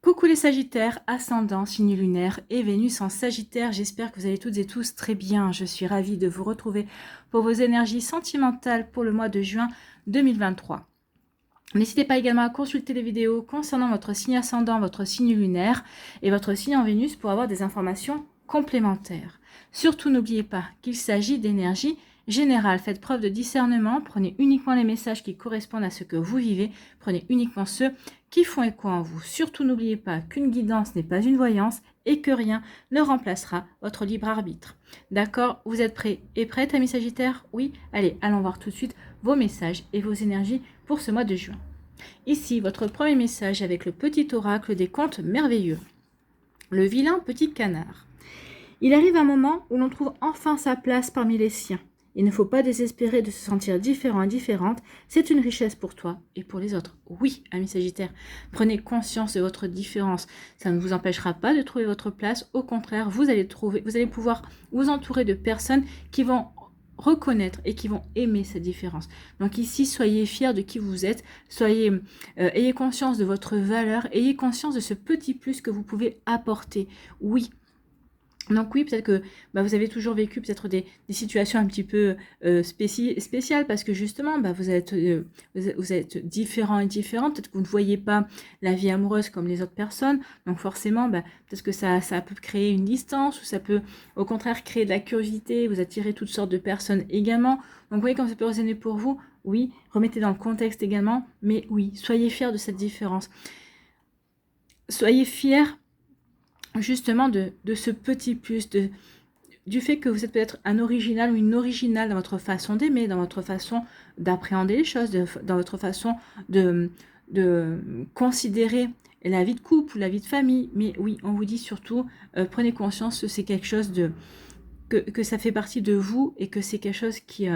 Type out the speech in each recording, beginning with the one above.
Coucou les Sagittaires, ascendant, signe lunaire et Vénus en Sagittaire. J'espère que vous allez toutes et tous très bien. Je suis ravie de vous retrouver pour vos énergies sentimentales pour le mois de juin 2023. N'hésitez pas également à consulter les vidéos concernant votre signe ascendant, votre signe lunaire et votre signe en Vénus pour avoir des informations complémentaires. Surtout n'oubliez pas qu'il s'agit d'énergie générale. Faites preuve de discernement, prenez uniquement les messages qui correspondent à ce que vous vivez, prenez uniquement ceux qui font écho en vous. Surtout n'oubliez pas qu'une guidance n'est pas une voyance et que rien ne remplacera votre libre arbitre. D'accord? Vous êtes prêts et prêtes, amis Sagittaires? Oui? Allez, allons voir tout de suite vos messages et vos énergies pour ce mois de juin. Ici, votre premier message avec le petit oracle des contes merveilleux. Le vilain petit canard. Il arrive un moment où l'on trouve enfin sa place parmi les siens. Il ne faut pas désespérer de se sentir différent et différente. C'est une richesse pour toi et pour les autres. Oui, amis Sagittaires, prenez conscience de votre différence. Ça ne vous empêchera pas de trouver votre place. Au contraire, vous allez pouvoir vous entourer de personnes qui vont reconnaître et qui vont aimer cette différence. Donc ici, soyez fiers de qui vous êtes, ayez conscience de votre valeur, ayez conscience de ce petit plus que vous pouvez apporter. Oui. Donc oui, peut-être que vous avez toujours vécu peut-être des situations un petit peu spéciales parce que justement, vous êtes différents et différents. Peut-être que vous ne voyez pas la vie amoureuse comme les autres personnes. Donc forcément, peut-être que ça peut créer une distance ou ça peut au contraire créer de la curiosité, vous attirer toutes sortes de personnes également. Donc vous voyez comme ça peut résonner pour vous. Oui, remettez dans le contexte également. Mais oui, soyez fiers de cette différence. Soyez fiers justement de ce petit plus, du fait que vous êtes peut-être un original ou une originale dans votre façon d'aimer, dans votre façon d'appréhender les choses, dans votre façon de considérer la vie de couple ou la vie de famille. Mais oui, on vous dit surtout, prenez conscience que c'est quelque chose que ça fait partie de vous et que c'est quelque chose qui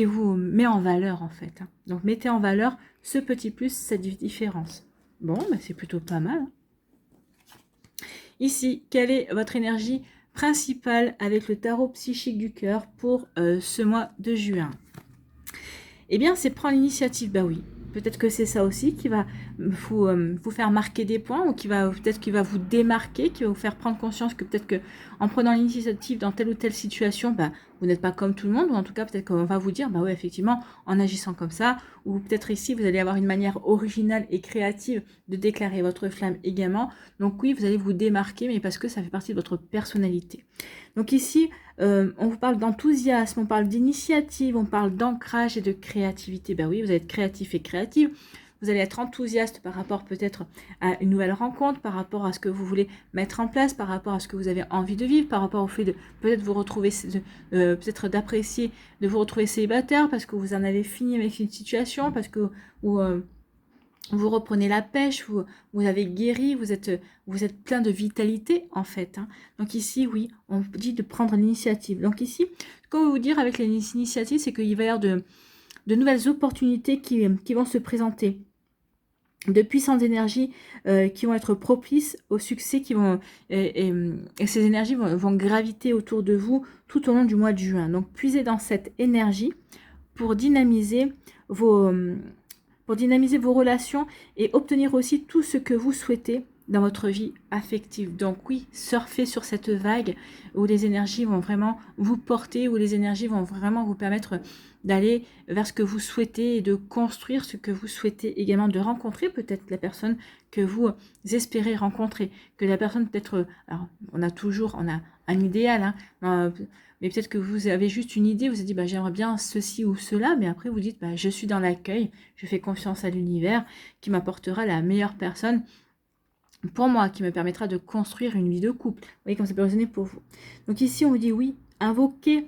vous met en valeur en fait. Donc mettez en valeur ce petit plus, cette différence. Bon, c'est plutôt pas mal. Ici, quelle est votre énergie principale avec le tarot psychique du cœur pour ce mois de juin? Eh bien, c'est prendre l'initiative. Oui, peut-être que c'est ça aussi qui va vous faire marquer des points ou peut-être qui va vous démarquer, qui va vous faire prendre conscience que peut-être que en prenant l'initiative dans telle ou telle situation, vous n'êtes pas comme tout le monde, ou en tout cas peut-être qu'on va vous dire, oui, effectivement, en agissant comme ça, ou peut-être ici, vous allez avoir une manière originale et créative de déclarer votre flamme également. Donc oui, vous allez vous démarquer, mais parce que ça fait partie de votre personnalité. Donc ici, on vous parle d'enthousiasme, on parle d'initiative, on parle d'ancrage et de créativité. Oui, vous allez être créatif et créative. Vous allez être enthousiaste par rapport peut-être à une nouvelle rencontre, par rapport à ce que vous voulez mettre en place, par rapport à ce que vous avez envie de vivre, par rapport au fait de peut-être vous retrouver, peut-être d'apprécier, de vous retrouver célibataire parce que vous en avez fini avec une situation, parce que vous reprenez la pêche, vous avez guéri, vous êtes plein de vitalité en fait. Donc ici, oui, on vous dit de prendre l'initiative. Donc ici, ce qu'on veut vous dire avec les initiatives, c'est qu'il va y avoir de nouvelles opportunités qui vont se présenter, de puissantes énergies qui vont être propices au succès, et ces énergies vont graviter autour de vous tout au long du mois de juin. Donc puisez dans cette énergie pour dynamiser vos relations et obtenir aussi tout ce que vous souhaitez dans votre vie affective. Donc oui, surfez sur cette vague où les énergies vont vraiment vous porter, où les énergies vont vraiment vous permettre d'aller vers ce que vous souhaitez et de construire ce que vous souhaitez, également de rencontrer peut-être la personne que vous espérez rencontrer, que la personne peut-être, alors on a un idéal, mais peut-être que vous avez juste une idée, vous vous dites j'aimerais bien ceci ou cela, mais après vous dites je suis dans l'accueil, je fais confiance à l'univers qui m'apportera la meilleure personne pour moi, qui me permettra de construire une vie de couple. Vous voyez comme ça peut résonner pour vous. Donc ici on vous dit oui, invoquez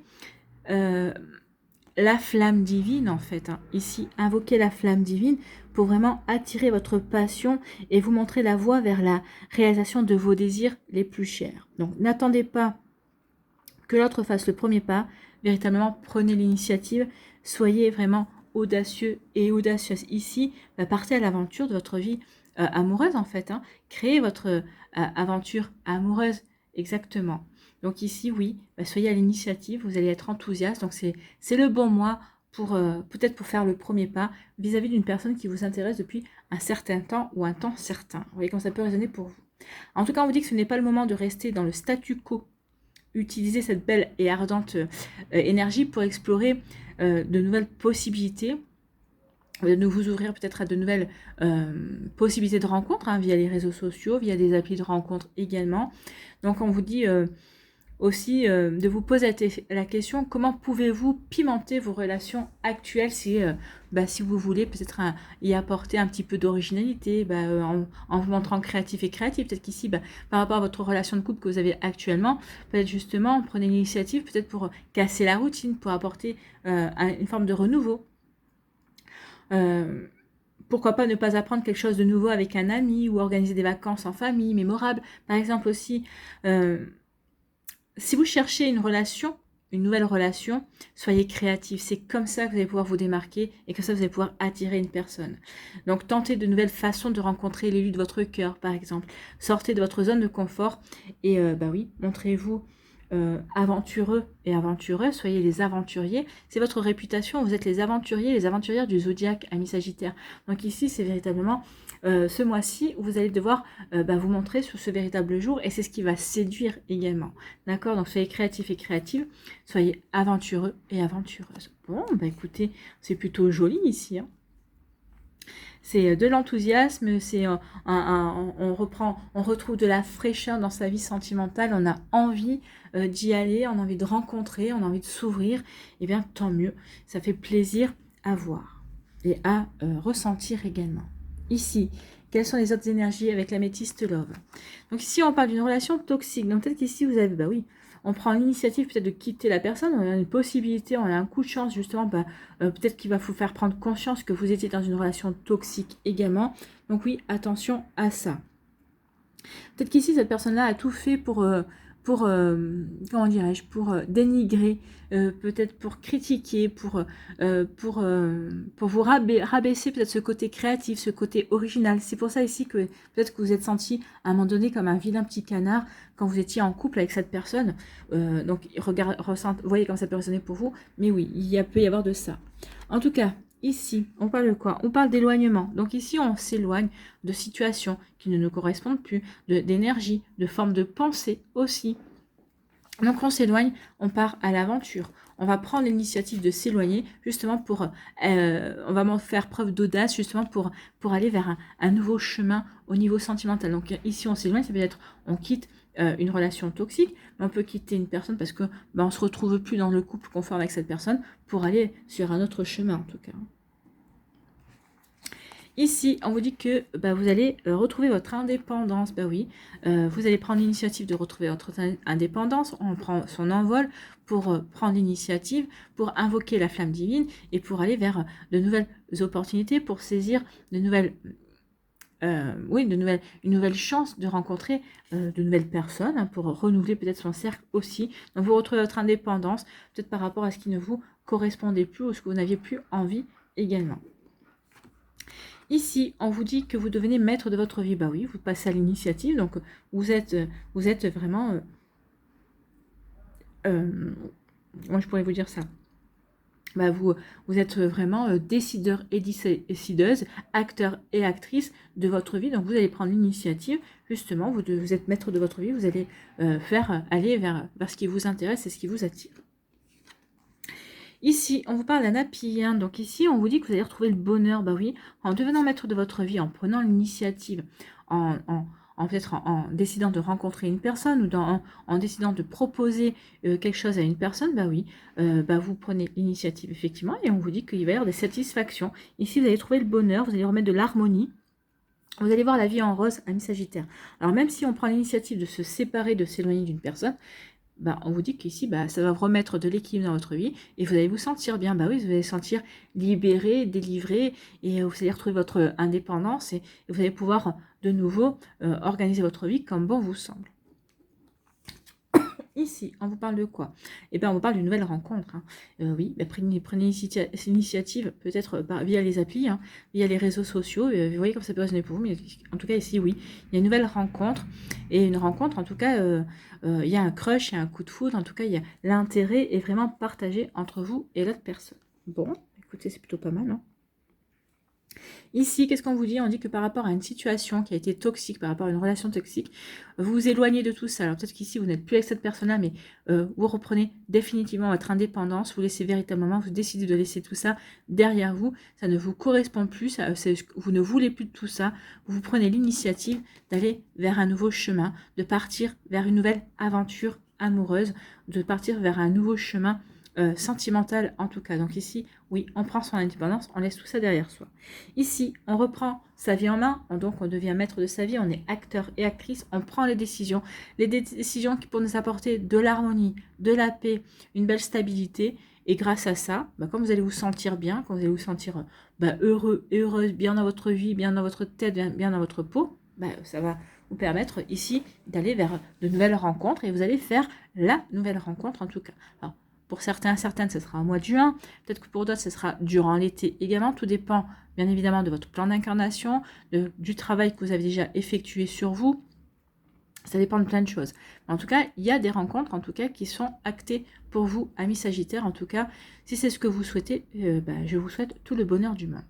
la flamme divine en fait. Ici, invoquez la flamme divine pour vraiment attirer votre passion et vous montrer la voie vers la réalisation de vos désirs les plus chers. Donc n'attendez pas que l'autre fasse le premier pas, véritablement prenez l'initiative, soyez vraiment audacieux et audacieuse. Ici, partez à l'aventure de votre vie amoureuse en fait, créez votre aventure amoureuse exactement. Donc ici, oui, soyez à l'initiative, vous allez être enthousiaste, donc c'est le bon mois peut-être pour faire le premier pas vis-à-vis d'une personne qui vous intéresse depuis un certain temps ou un temps certain. Vous voyez comment ça peut résonner pour vous. En tout cas, on vous dit que ce n'est pas le moment de rester dans le statu quo. Utilisez cette belle et ardente énergie pour explorer de nouvelles possibilités, de vous ouvrir peut-être à de nouvelles possibilités de rencontres via les réseaux sociaux, via des applis de rencontres également. Donc on vous dit aussi de vous poser la question, comment pouvez-vous pimenter vos relations actuelles si vous voulez peut-être y apporter un petit peu d'originalité en vous montrant créatif et créatif. Peut-être qu'ici, par rapport à votre relation de couple que vous avez actuellement, peut-être justement, prenez l'initiative peut-être pour casser la routine, pour apporter une forme de renouveau. Pourquoi pas ne pas apprendre quelque chose de nouveau avec un ami ou organiser des vacances en famille mémorables. Par exemple aussi, si vous cherchez une nouvelle relation, soyez créatif. C'est comme ça que vous allez pouvoir vous démarquer et que ça vous allez pouvoir attirer une personne. Donc tentez de nouvelles façons de rencontrer l'élu de votre cœur, par exemple. Sortez de votre zone de confort et montrez-vous aventureux et aventureux, soyez les aventuriers. C'est votre réputation, vous êtes les aventuriers, les aventurières du zodiaque, amis Sagittaire. Donc ici, c'est véritablement ce mois-ci où vous allez devoir vous montrer sur ce véritable jour et c'est ce qui va séduire également. D'accord? Donc soyez créatifs et créatives, soyez aventureux et aventureuses. Bon, écoutez, c'est plutôt joli ici, hein. C'est de l'enthousiasme, c'est on retrouve de la fraîcheur dans sa vie sentimentale, on a envie d'y aller, on a envie de rencontrer, on a envie de s'ouvrir, et bien tant mieux, ça fait plaisir à voir et à ressentir également. Ici, quelles sont les autres énergies avec l'améthyste love? Donc ici, on parle d'une relation toxique, donc peut-être qu'ici, vous avez, on prend l'initiative peut-être de quitter la personne, on a une possibilité, on a un coup de chance justement, peut-être qu'il va vous faire prendre conscience que vous étiez dans une relation toxique également. Donc oui, attention à ça. Peut-être qu'ici, cette personne-là a tout fait pour comment dirais-je, pour dénigrer, peut-être pour critiquer, pour vous rabaisser peut-être ce côté créatif, ce côté original. C'est pour ça ici que peut-être que vous êtes senti à un moment donné comme un vilain petit canard quand vous étiez en couple avec cette personne. Donc voyez comme ça peut résonner pour vous. Mais oui, peut y avoir de ça. En tout cas, ici, on parle de quoi? On parle d'éloignement. Donc ici, on s'éloigne de situations qui ne nous correspondent plus, d'énergie, de formes de pensée aussi. Donc on s'éloigne, on part à l'aventure. On va prendre l'initiative de s'éloigner justement pour... on va faire preuve d'audace justement pour aller vers un nouveau chemin au niveau sentimental. Donc ici, on s'éloigne, ça veut dire on quitte une relation toxique, mais on peut quitter une personne parce que on se retrouve plus dans le couple conforme avec cette personne pour aller sur un autre chemin en tout cas. Ici, on vous dit que vous allez retrouver votre indépendance. Oui, vous allez prendre l'initiative de retrouver votre indépendance. On prend son envol pour prendre l'initiative, pour invoquer la flamme divine et pour aller vers de nouvelles opportunités, pour saisir de nouvelles... une nouvelle chance de rencontrer de nouvelles personnes pour renouveler peut-être son cercle aussi. Donc vous retrouvez votre indépendance, peut-être par rapport à ce qui ne vous correspondait plus ou ce que vous n'aviez plus envie également. Ici, on vous dit que vous devenez maître de votre vie. Oui, vous passez à l'initiative, donc vous êtes vraiment... moi, je pourrais vous dire ça. Vous êtes vraiment décideur et décideuse, acteur et actrice de votre vie. Donc, vous allez prendre l'initiative. Justement, vous êtes maître de votre vie. Vous allez aller vers ce qui vous intéresse et ce qui vous attire. Ici, on vous parle d'un appui. Donc ici, on vous dit que vous allez retrouver le bonheur. Oui, en devenant maître de votre vie, en prenant l'initiative, peut-être en décidant de rencontrer une personne ou en décidant de proposer quelque chose à une personne, oui, vous prenez l'initiative effectivement et on vous dit qu'il va y avoir des satisfactions. Ici, vous allez trouver le bonheur, vous allez remettre de l'harmonie. Vous allez voir la vie en rose, amis Sagittaire. Alors même si on prend l'initiative de se séparer, de s'éloigner d'une personne, on vous dit qu'ici, ça va remettre de l'équilibre dans votre vie et vous allez vous sentir bien. Oui, vous allez vous sentir libéré, délivré et vous allez retrouver votre indépendance et vous allez pouvoir de nouveau organiser votre vie comme bon vous semble. Ici, on vous parle de quoi? On vous parle d'une nouvelle rencontre. Oui, prenez l'initiative peut-être via les applis, via les réseaux sociaux. Vous voyez comme ça peut résonner pour vous, mais en tout cas ici, oui, il y a une nouvelle rencontre. Et une rencontre, en tout cas, il y a un crush, il y a un coup de foudre. En tout cas, l'intérêt est vraiment partagé entre vous et l'autre personne. Bon, écoutez, c'est plutôt pas mal, hein. Ici, qu'est-ce qu'on vous dit? On dit que par rapport à une situation qui a été toxique, par rapport à une relation toxique, vous vous éloignez de tout ça. Alors peut-être qu'ici, vous n'êtes plus avec cette personne-là, mais vous reprenez définitivement votre indépendance, vous laissez véritablement, vous décidez de laisser tout ça derrière vous. Ça ne vous correspond plus, vous ne voulez plus de tout ça. Vous prenez l'initiative d'aller vers un nouveau chemin, de partir vers une nouvelle aventure amoureuse, de partir vers un nouveau chemin sentimental en tout cas. Donc ici, oui, on prend son indépendance, on laisse tout ça derrière soi. Ici, on reprend sa vie en main, donc on devient maître de sa vie, on est acteur et actrice, on prend les décisions qui pour nous apporter de l'harmonie, de la paix, une belle stabilité. Et grâce à ça, quand vous allez vous sentir bien, quand vous allez vous sentir heureux et heureuse, bien dans votre vie, bien dans votre tête, bien dans votre peau, ça va vous permettre ici d'aller vers de nouvelles rencontres et vous allez faire la nouvelle rencontre en tout cas. Alors, pour certains, certaines, ce sera au mois de juin. Peut-être que pour d'autres, ce sera durant l'été également. Tout dépend, bien évidemment, de votre plan d'incarnation, du travail que vous avez déjà effectué sur vous. Ça dépend de plein de choses. En tout cas, il y a des rencontres, en tout cas, qui sont actées pour vous, amis Sagittaires. En tout cas, si c'est ce que vous souhaitez, je vous souhaite tout le bonheur du monde.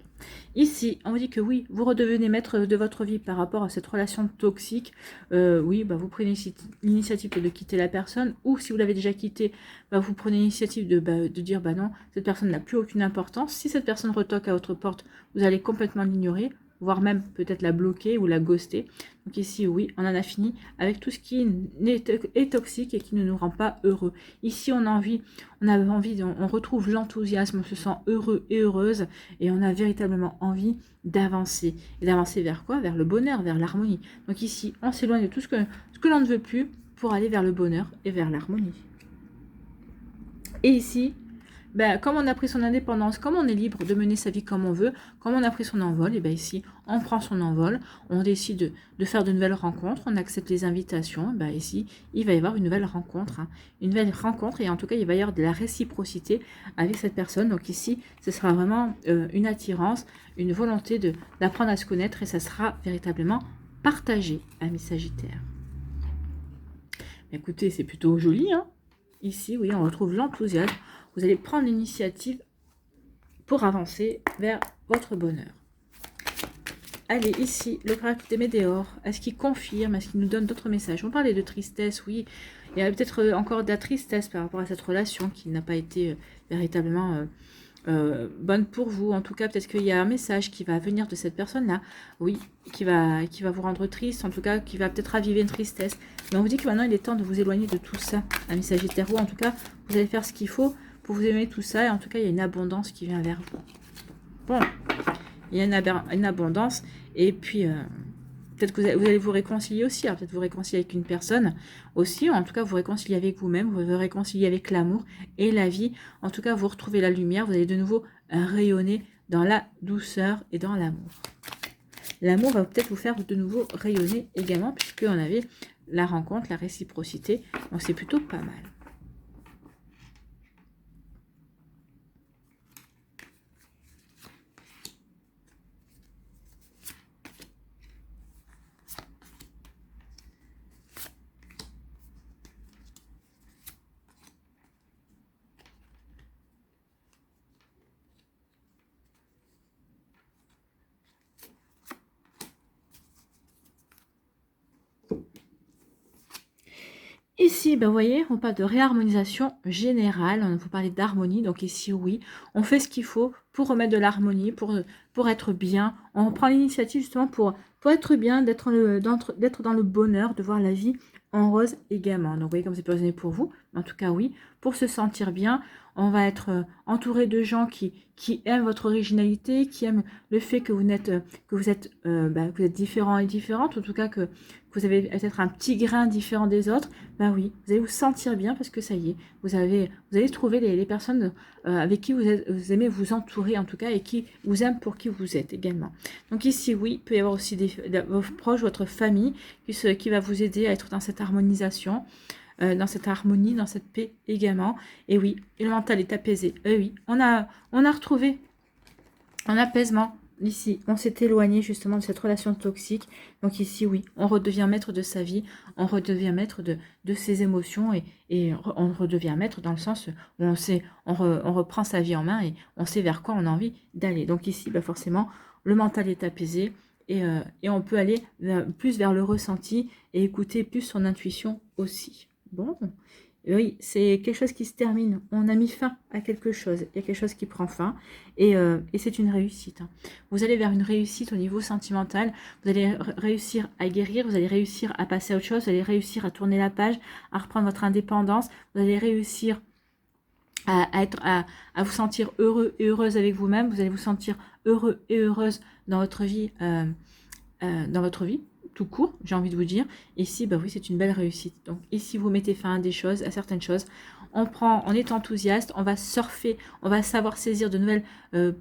Ici, on vous dit que oui, vous redevenez maître de votre vie par rapport à cette relation toxique. Oui, vous prenez l'initiative de quitter la personne, ou si vous l'avez déjà quitté, vous prenez l'initiative de dire non, cette personne n'a plus aucune importance. Si cette personne retoque à votre porte, vous allez complètement l'ignorer, voire même peut-être la bloquer ou la ghoster. Donc ici, oui, on en a fini avec tout ce qui est toxique et qui ne nous rend pas heureux. Ici, on retrouve l'enthousiasme, on se sent heureux et heureuse et on a véritablement envie d'avancer. Et d'avancer vers quoi? Vers le bonheur, vers l'harmonie. Donc ici, on s'éloigne de tout ce que l'on ne veut plus pour aller vers le bonheur et vers l'harmonie. Et ici, comme on a pris son indépendance, comme on est libre de mener sa vie comme on veut, comme on a pris son envol, et ici, on prend son envol, on décide de faire de nouvelles rencontres, on accepte les invitations, ici, il va y avoir une nouvelle rencontre, une nouvelle rencontre, et en tout cas, il va y avoir de la réciprocité avec cette personne. Donc ici, ce sera vraiment une attirance, une volonté d'apprendre à se connaître, et ça sera véritablement partagé, amis Sagittaires. Écoutez, c'est plutôt joli, hein. Ici, oui, on retrouve l'enthousiasme. Vous allez prendre l'initiative pour avancer vers votre bonheur. Allez, ici, le graphe des météores, est-ce qu'il confirme, est-ce qu'il nous donne d'autres messages? On parlait de tristesse, oui. Il y a peut-être encore de la tristesse par rapport à cette relation qui n'a pas été véritablement bonne pour vous. En tout cas, peut-être qu'il y a un message qui va venir de cette personne-là, oui, qui va vous rendre triste, en tout cas, qui va peut-être raviver une tristesse. Mais on vous dit que maintenant, il est temps de vous éloigner de tout ça, amis Sagittaire. En tout cas, vous allez faire ce qu'il faut pour vous aimer tout ça. Et en tout cas, il y a une abondance qui vient vers vous. Bon, il y a une abondance. Et puis, peut-être que vous allez vous réconcilier aussi. Peut-être vous réconcilier avec une personne aussi. Ou en tout cas, vous réconcilier avec vous-même. Vous vous réconcilier avec l'amour et la vie. En tout cas, vous retrouvez la lumière. Vous allez de nouveau rayonner dans la douceur et dans l'amour. L'amour va peut-être vous faire de nouveau rayonner également, puisqu'on avait la rencontre, la réciprocité. Donc, c'est plutôt pas mal. Ici, vous voyez, on parle de réharmonisation générale, on vous parler d'harmonie, donc ici, oui, on fait ce qu'il faut pour remettre de l'harmonie, pour être bien. On prend l'initiative justement pour être bien, d'être dans le bonheur, de voir la vie en rose également. Donc, vous voyez comme c'est pas pour vous, mais en tout cas, oui, pour se sentir bien, on va être entouré de gens qui aiment votre originalité, qui aiment le fait que vous êtes différent et différente, en tout cas que vous avez peut-être un petit grain différent des autres. Oui, vous allez vous sentir bien parce que ça y est, vous allez trouver les personnes avec qui vous aimez vous entourer en tout cas et qui vous aiment pour qui vous êtes également. Donc ici, oui, il peut y avoir aussi vos proches, votre famille qui va vous aider à être dans cette harmonisation, dans cette harmonie, dans cette paix également. Et oui, le mental est apaisé. Oui, on a retrouvé un apaisement ici, on s'est éloigné justement de cette relation toxique. Donc ici, oui, on redevient maître de sa vie, on redevient maître de ses émotions on redevient maître dans le sens où on sait, on reprend sa vie en main et on sait vers quoi on a envie d'aller. Donc ici, bah forcément, le mental est apaisé et on peut aller plus vers le ressenti et écouter plus son intuition aussi. Bon, oui, c'est quelque chose qui se termine. On a mis fin à quelque chose. Il y a quelque chose qui prend fin et c'est une réussite. Vous allez vers une réussite au niveau sentimental. Vous allez réussir à guérir. Vous allez réussir à passer à autre chose. Vous allez réussir à tourner la page, à reprendre votre indépendance. Vous allez réussir à vous sentir heureux et heureuse avec vous-même. Vous allez vous sentir heureux et heureuse dans votre vie. Tout court, j'ai envie de vous dire. Ici, bah oui, c'est une belle réussite. Donc ici, vous mettez fin à des choses, à certaines choses. On est enthousiaste, on va surfer, on va savoir saisir de nouvelles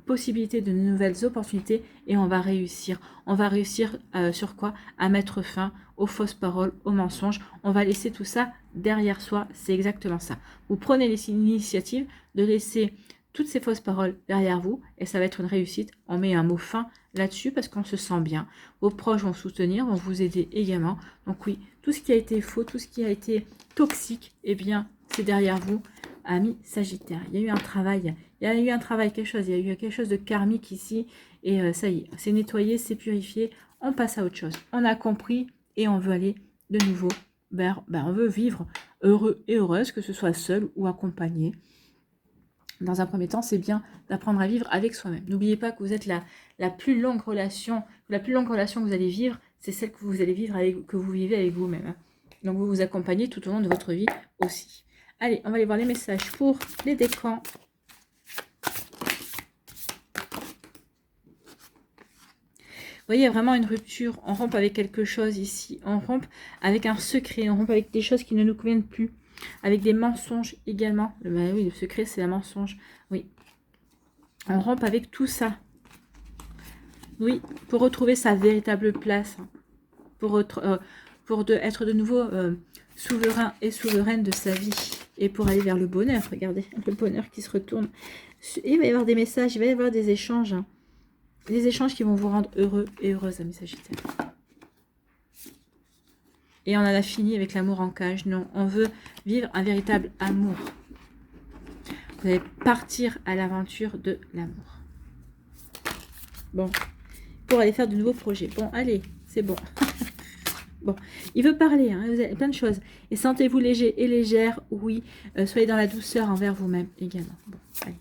possibilités, de nouvelles opportunités et on va réussir. On va réussir sur quoi? À mettre fin aux fausses paroles, aux mensonges. On va laisser tout ça derrière soi. C'est exactement ça. Vous prenez l'initiative de laisser toutes ces fausses paroles derrière vous et ça va être une réussite. On met un mot fin là-dessus parce qu'on se sent bien. Vos proches vont soutenir, vont vous aider également. Donc oui, tout ce qui a été faux, tout ce qui a été toxique, eh bien, c'est derrière vous, amis Sagittaire. Il y a eu un travail, quelque chose, il y a eu quelque chose de karmique ici et ça y est, c'est nettoyé, c'est purifié. On passe à autre chose. On a compris et on veut aller de nouveau vers, on veut vivre heureux et heureuse, que ce soit seul ou accompagné. Dans un premier temps, c'est bien d'apprendre à vivre avec soi-même. N'oubliez pas que vous êtes la plus longue relation que vous allez vivre, c'est celle que vous allez vivre que vous vivez avec vous-même. Donc vous vous accompagnez tout au long de votre vie aussi. Allez, on va aller voir les messages pour les décans. Vous voyez, il y a vraiment une rupture. On rompt avec quelque chose ici. On rompt avec un secret. On rompt avec des choses qui ne nous conviennent plus. Avec des mensonges également. Oui, le secret, c'est un mensonge. Oui. On rompt avec tout ça. Oui, pour retrouver sa véritable place. Pour être de nouveau souverain et souveraine de sa vie. Et pour aller vers le bonheur. Regardez, le bonheur qui se retourne. Il va y avoir des messages, il va y avoir des échanges. Des échanges qui vont vous rendre heureux et heureuse, amis Sagittaires. Et on en a fini avec l'amour en cage. Non, on veut vivre un véritable amour. Vous allez partir à l'aventure de l'amour. Bon, pour aller faire de nouveaux projets. Bon, allez, c'est bon. Bon, il veut parler, hein, vous avez plein de choses. Et sentez-vous léger et légère, oui. Soyez dans la douceur envers vous-même également. Bon, allez.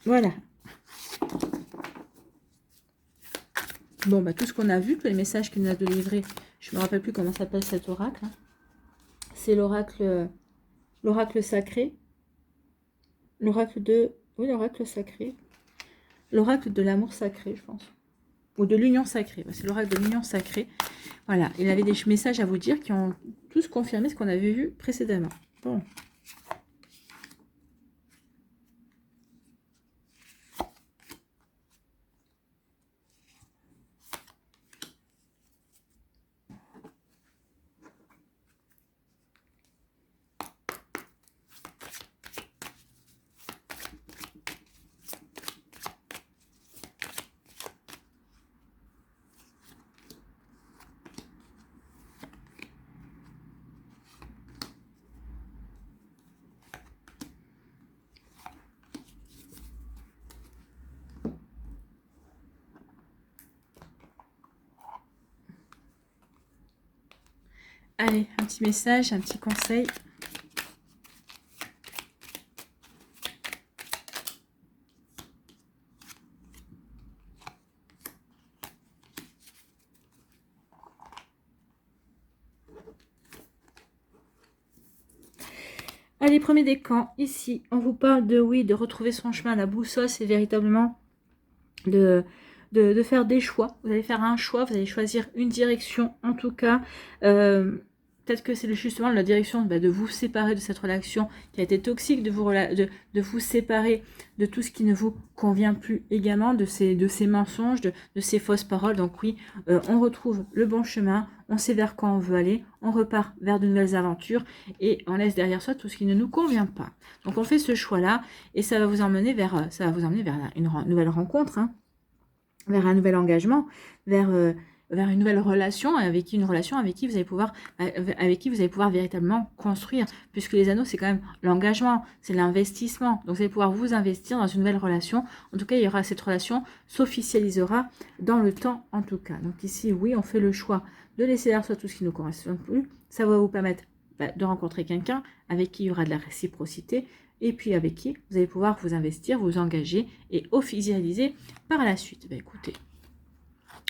Voilà. Bon, bah tout ce qu'on a vu, tous les messages qu'il nous a délivrés, je ne me rappelle plus comment s'appelle cet oracle. Hein. C'est l'oracle sacré. L'oracle de... Oui, l'oracle sacré. L'oracle de l'amour sacré, je pense. Ou de l'union sacrée. C'est l'oracle de l'union sacrée. Voilà, il avait des messages à vous dire qui ont tous confirmé ce qu'on avait vu précédemment. Bon. Allez, un petit message, un petit conseil. Allez, premier décan, ici, on vous parle de, oui, de retrouver son chemin. La boussole, c'est véritablement de faire des choix. Vous allez faire un choix, vous allez choisir une direction, en tout cas. peut-être que c'est justement la direction de vous séparer de cette relation qui a été toxique, de vous séparer de tout ce qui ne vous convient plus également, de ces mensonges, de ces fausses paroles. Donc oui, on retrouve le bon chemin, on sait vers quoi on veut aller, on repart vers de nouvelles aventures et on laisse derrière soi tout ce qui ne nous convient pas. Donc on fait ce choix-là et ça va vous emmener vers, une nouvelle rencontre, hein, vers un nouvel engagement, vers une nouvelle relation avec qui vous allez pouvoir véritablement construire, puisque les anneaux c'est quand même l'engagement, c'est l'investissement. Donc vous allez pouvoir vous investir dans une nouvelle relation. En tout cas, il y aura cette relation s'officialisera dans le temps en tout cas. Donc ici, oui, on fait le choix de laisser derrière soi tout ce qui ne correspond plus. Ça va vous permettre de rencontrer quelqu'un avec qui il y aura de la réciprocité et puis avec qui vous allez pouvoir vous investir, vous engager et officialiser par la suite. Écoutez,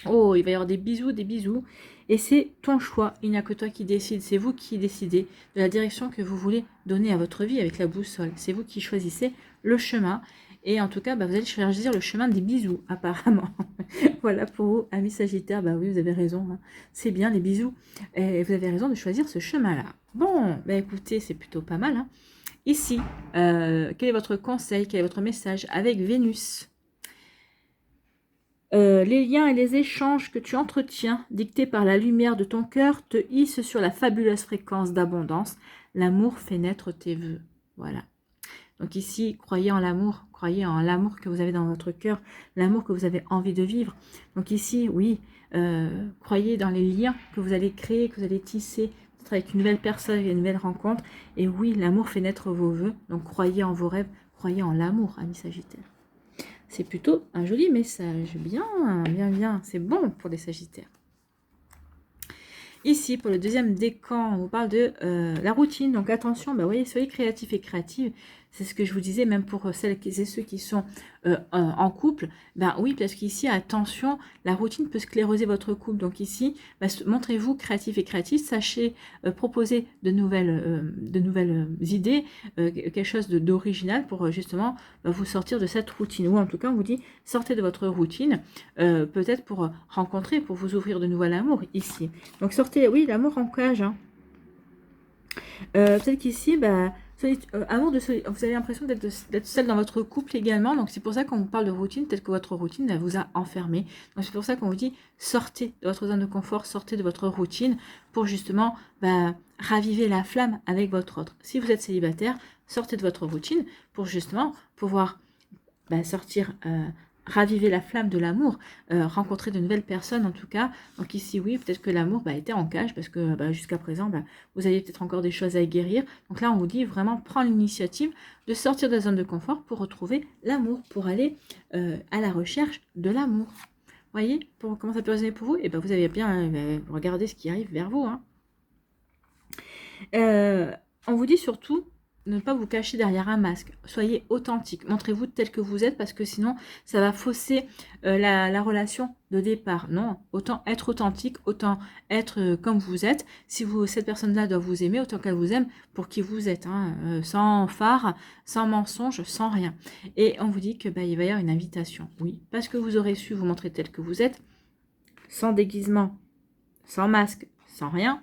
oh, il va y avoir des bisous, et c'est ton choix, il n'y a que toi qui décide, c'est vous qui décidez de la direction que vous voulez donner à votre vie avec la boussole, c'est vous qui choisissez le chemin, et en tout cas, vous allez choisir le chemin des bisous, apparemment. Voilà pour vous, amis Sagittaires, oui, vous avez raison, hein. C'est bien les bisous, et vous avez raison de choisir ce chemin-là. Bon, écoutez, c'est plutôt pas mal, hein. Ici, quel est votre conseil, quel est votre message avec Vénus? Les liens et les échanges que tu entretiens, dictés par la lumière de ton cœur, te hissent sur la fabuleuse fréquence d'abondance. L'amour fait naître tes vœux. Voilà. Donc ici, croyez en l'amour que vous avez dans votre cœur, l'amour que vous avez envie de vivre. Donc ici, oui, croyez dans les liens que vous allez créer, que vous allez tisser, peut-être avec une nouvelle personne, une nouvelle rencontre. Et oui, l'amour fait naître vos vœux. Donc croyez en vos rêves, croyez en l'amour, amis Sagittaires. C'est plutôt un joli message. Bien, c'est bon pour les Sagittaires. Ici, pour le deuxième décan, on vous parle de la routine. Donc attention, voyez, soyez créatifs et créatives. C'est ce que je vous disais, même pour celles et ceux qui sont en couple. Oui, parce qu'ici, attention, la routine peut scléroser votre couple. Donc ici, montrez-vous créatifs et créatifs. Sachez proposer de nouvelles idées, quelque chose d'original pour justement vous sortir de cette routine. Ou en tout cas, on vous dit, sortez de votre routine, peut-être pour rencontrer, pour vous ouvrir de nouvel amour ici. Donc sortez, oui, l'amour en cage. Hein. Peut-être qu'ici, amour vous avez l'impression d'être seul dans votre couple également, donc c'est pour ça qu'on vous parle de routine, peut-être que votre routine elle vous a enfermé, donc c'est pour ça qu'on vous dit sortez de votre zone de confort, sortez de votre routine pour justement raviver la flamme avec votre autre. Si vous êtes célibataire, sortez de votre routine pour justement pouvoir sortir, raviver la flamme de l'amour, rencontrer de nouvelles personnes en tout cas. Donc ici oui, peut-être que l'amour était en cage parce que jusqu'à présent vous avez peut-être encore des choses à guérir. Donc là on vous dit vraiment prendre l'initiative de sortir de la zone de confort pour retrouver l'amour, pour aller à la recherche de l'amour. Voyez comment ça peut résonner pour vous? Et vous avez bien regardé ce qui arrive vers vous. Hein. On vous dit surtout ne pas vous cacher derrière un masque. Soyez authentique. Montrez-vous tel que vous êtes parce que sinon, ça va fausser la relation de départ. Non, autant être authentique, autant être comme vous êtes. Si cette personne-là doit vous aimer, autant qu'elle vous aime pour qui vous êtes. Hein, sans phare, sans mensonge, sans rien. Et on vous dit que il va y avoir une invitation. Oui, parce que vous aurez su vous montrer tel que vous êtes, sans déguisement, sans masque, sans rien,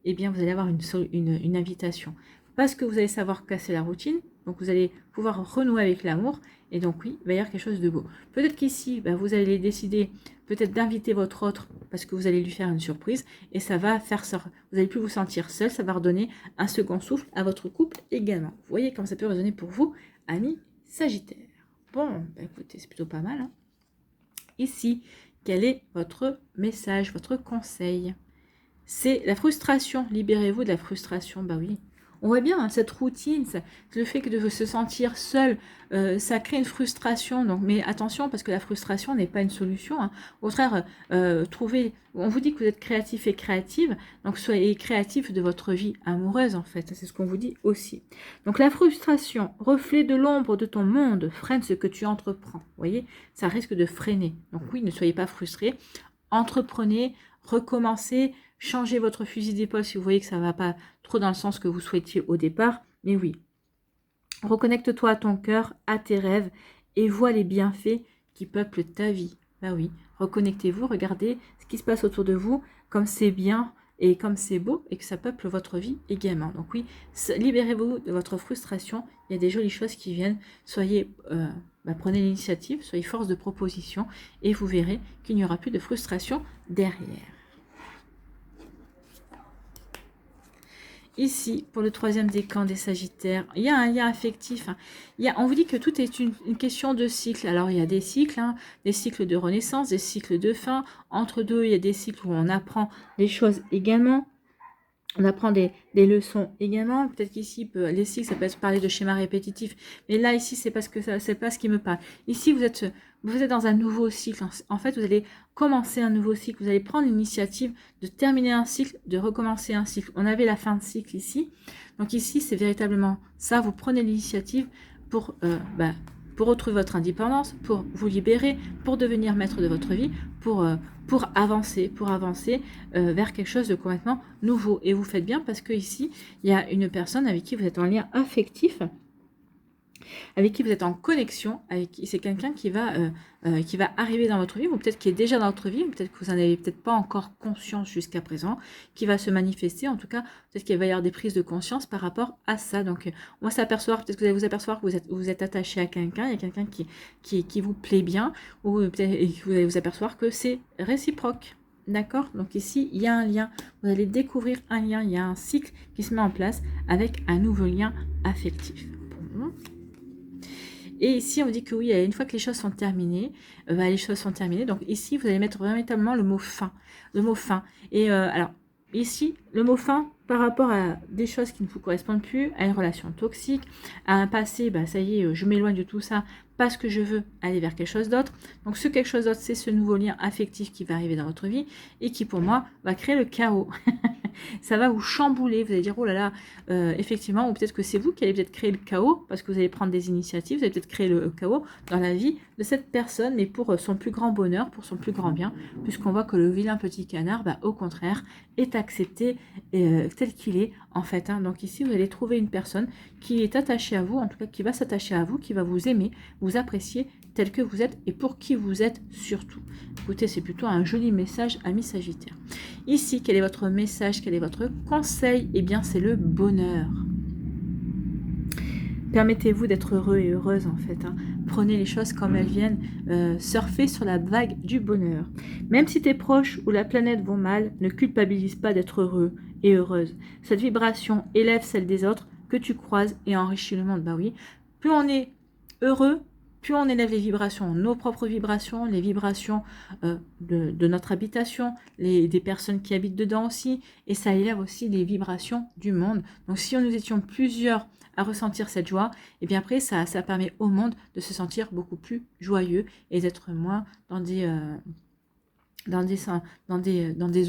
eh bien, vous allez avoir une invitation. Parce que vous allez savoir casser la routine, donc vous allez pouvoir renouer avec l'amour, et donc oui, il va y avoir quelque chose de beau. Peut-être qu'ici, vous allez décider peut-être d'inviter votre autre, parce que vous allez lui faire une surprise, et ça va faire ça. Vous n'allez plus vous sentir seul, ça va redonner un second souffle à votre couple également. Vous voyez comment ça peut résonner pour vous, amis Sagittaires. Bon, écoutez, c'est plutôt pas mal. Hein. Ici, quel est votre message, votre conseil? C'est la frustration. Libérez-vous de la frustration. Oui. On voit bien hein, cette routine, le fait que de se sentir seul, ça crée une frustration. Donc, mais attention, parce que la frustration n'est pas une solution. Hein. Au contraire, on vous dit que vous êtes créatif et créative, donc soyez créatif de votre vie amoureuse en fait. C'est ce qu'on vous dit aussi. Donc la frustration, reflet de l'ombre de ton monde, freine ce que tu entreprends. Vous voyez, ça risque de freiner. Donc oui, ne soyez pas frustrés. Entreprenez, recommencez, changez votre fusil d'épaule si vous voyez que ça ne va pas trop dans le sens que vous souhaitiez au départ. Mais oui, reconnecte-toi à ton cœur, à tes rêves et vois les bienfaits qui peuplent ta vie. Oui, reconnectez-vous, regardez ce qui se passe autour de vous, comme c'est bien et comme c'est beau et que ça peuple votre vie également. Donc oui, libérez-vous de votre frustration, il y a des jolies choses qui viennent, soyez, prenez l'initiative, soyez force de proposition et vous verrez qu'il n'y aura plus de frustration derrière. Ici, pour le troisième décan des Sagittaires, il y a un lien affectif. On vous dit que tout est une question de cycle. Alors, il y a des cycles, des cycles de renaissance, des cycles de fin. Entre deux, il y a des cycles où on apprend des choses également. On apprend des leçons également. Peut-être qu'ici, les cycles, ça peut être parler de schémas répétitifs. Mais là, ici, c'est pas ce qui me parle. Ici, vous êtes dans un nouveau cycle. En fait, vous allez commencer un nouveau cycle. Vous allez prendre l'initiative de terminer un cycle, de recommencer un cycle. On avait la fin de cycle ici. Donc ici, c'est véritablement ça. Vous prenez l'initiative pour retrouver votre indépendance, pour vous libérer, pour devenir maître de votre vie, pour avancer vers quelque chose de complètement nouveau. Et vous faites bien parce que ici, il y a une personne avec qui vous êtes en lien affectif, avec qui vous êtes en connexion, c'est quelqu'un qui va arriver dans votre vie, ou peut-être qui est déjà dans votre vie, ou peut-être que vous n'en avez peut-être pas encore conscience jusqu'à présent, qui va se manifester. En tout cas, peut-être qu'il va y avoir des prises de conscience par rapport à ça. Donc, on va s'apercevoir, peut-être que vous allez vous apercevoir que vous êtes attaché à quelqu'un, il y a quelqu'un qui vous plaît bien, ou peut-être que vous allez vous apercevoir que c'est réciproque. D'accord? Donc ici, il y a un lien. Vous allez découvrir un lien, il y a un cycle qui se met en place avec un nouveau lien affectif. Bon. Et ici, on dit que oui, une fois que les choses sont terminées, les choses sont terminées. Donc ici, vous allez mettre véritablement le mot fin. Le mot fin. Et alors, ici, le mot fin, par rapport à des choses qui ne vous correspondent plus, à une relation toxique, à un passé, ça y est, je m'éloigne de tout ça parce que je veux aller vers quelque chose d'autre. Donc ce quelque chose d'autre, c'est ce nouveau lien affectif qui va arriver dans votre vie et qui, pour moi, va créer le chaos. Ça va vous chambouler, vous allez dire, oh là là, effectivement, ou peut-être que c'est vous qui allez peut-être créer le chaos, parce que vous allez prendre des initiatives, vous allez peut-être créer le chaos dans la vie de cette personne, mais pour son plus grand bonheur, pour son plus grand bien, puisqu'on voit que le vilain petit canard, au contraire, est accepté tel qu'il est, en fait. Donc ici, vous allez trouver une personne qui est attachée à vous, en tout cas qui va s'attacher à vous, qui va vous aimer, vous apprécier tel que vous êtes et pour qui vous êtes surtout. Écoutez, c'est plutôt un joli message, ami Sagittaire. Ici, quel est votre message? Quel est votre conseil? Eh bien, c'est le bonheur. Permettez-vous d'être heureux et heureuse, en fait. Prenez les choses comme elles viennent. Surfez sur la vague du bonheur. Même si tes proches ou la planète vont mal, ne culpabilise pas d'être heureux et heureuse. Cette vibration élève celle des autres que tu croises et enrichit le monde. Oui, plus on est heureux, plus on élève les vibrations, nos propres vibrations, les vibrations de notre habitation, des personnes qui habitent dedans aussi, et ça élève aussi les vibrations du monde. Donc si nous étions plusieurs à ressentir cette joie, et bien après ça permet au monde de se sentir beaucoup plus joyeux et d'être moins dans des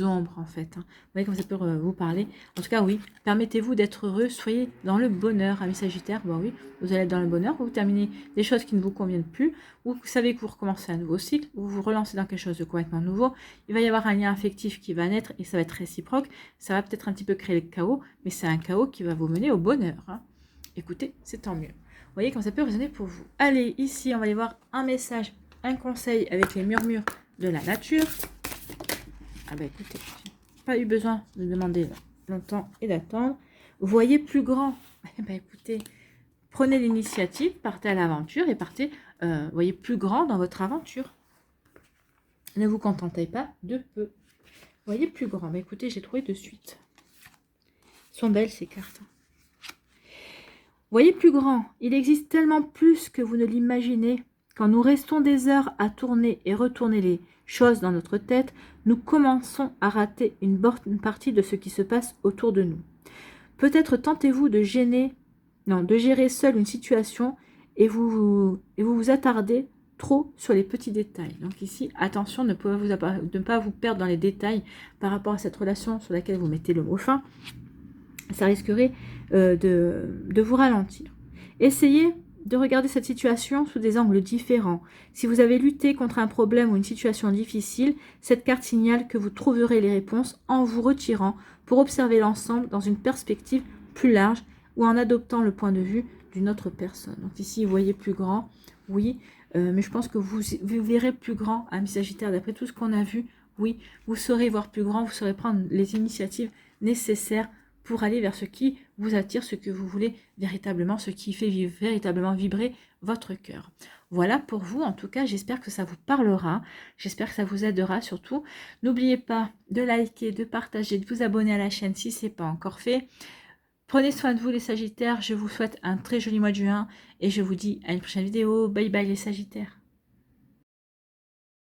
ombres, en fait. Vous voyez comme ça peut vous parler. En tout cas, oui, permettez-vous d'être heureux, soyez dans le bonheur, ami Sagittaire. Oui, vous allez être dans le bonheur, vous terminez des choses qui ne vous conviennent plus, ou vous savez que vous recommencez un nouveau cycle, ou vous relancez dans quelque chose de complètement nouveau. Il va y avoir un lien affectif qui va naître et ça va être réciproque. Ça va peut-être un petit peu créer le chaos, mais c'est un chaos qui va vous mener au bonheur. Écoutez, c'est tant mieux. Vous voyez comme ça peut résonner pour vous. Allez, ici, on va y voir un message, un conseil avec les murmures de la nature. Écoutez, pas eu besoin de demander longtemps et d'attendre. Voyez plus grand. Écoutez, prenez l'initiative, partez à l'aventure et partez, voyez plus grand dans votre aventure. Ne vous contentez pas de peu. Voyez plus grand. Écoutez, j'ai trouvé de suite. Elles sont belles ces cartes. Voyez plus grand. Il existe tellement plus que vous ne l'imaginez. Quand nous restons des heures à tourner et retourner les choses dans notre tête, nous commençons à rater une bonne partie de ce qui se passe autour de nous. Peut-être tentez-vous de gérer seul une situation et vous vous attardez trop sur les petits détails. Donc ici, attention de ne pas vous perdre dans les détails par rapport à cette relation sur laquelle vous mettez le mot fin. Ça risquerait de vous ralentir. Essayez de regarder cette situation sous des angles différents. Si vous avez lutté contre un problème ou une situation difficile, cette carte signale que vous trouverez les réponses en vous retirant pour observer l'ensemble dans une perspective plus large ou en adoptant le point de vue d'une autre personne. Donc ici, vous voyez plus grand, oui, mais je pense que vous verrez plus grand, ami Sagittaire, d'après tout ce qu'on a vu. Oui, vous saurez voir plus grand, vous saurez prendre les initiatives nécessaires pour aller vers ce qui vous attire, ce que vous voulez véritablement, ce qui fait véritablement vibrer votre cœur. Voilà pour vous, en tout cas, j'espère que ça vous parlera, j'espère que ça vous aidera surtout. N'oubliez pas de liker, de partager, de vous abonner à la chaîne si ce n'est pas encore fait. Prenez soin de vous les Sagittaires, je vous souhaite un très joli mois de juin et je vous dis à une prochaine vidéo. Bye bye les Sagittaires.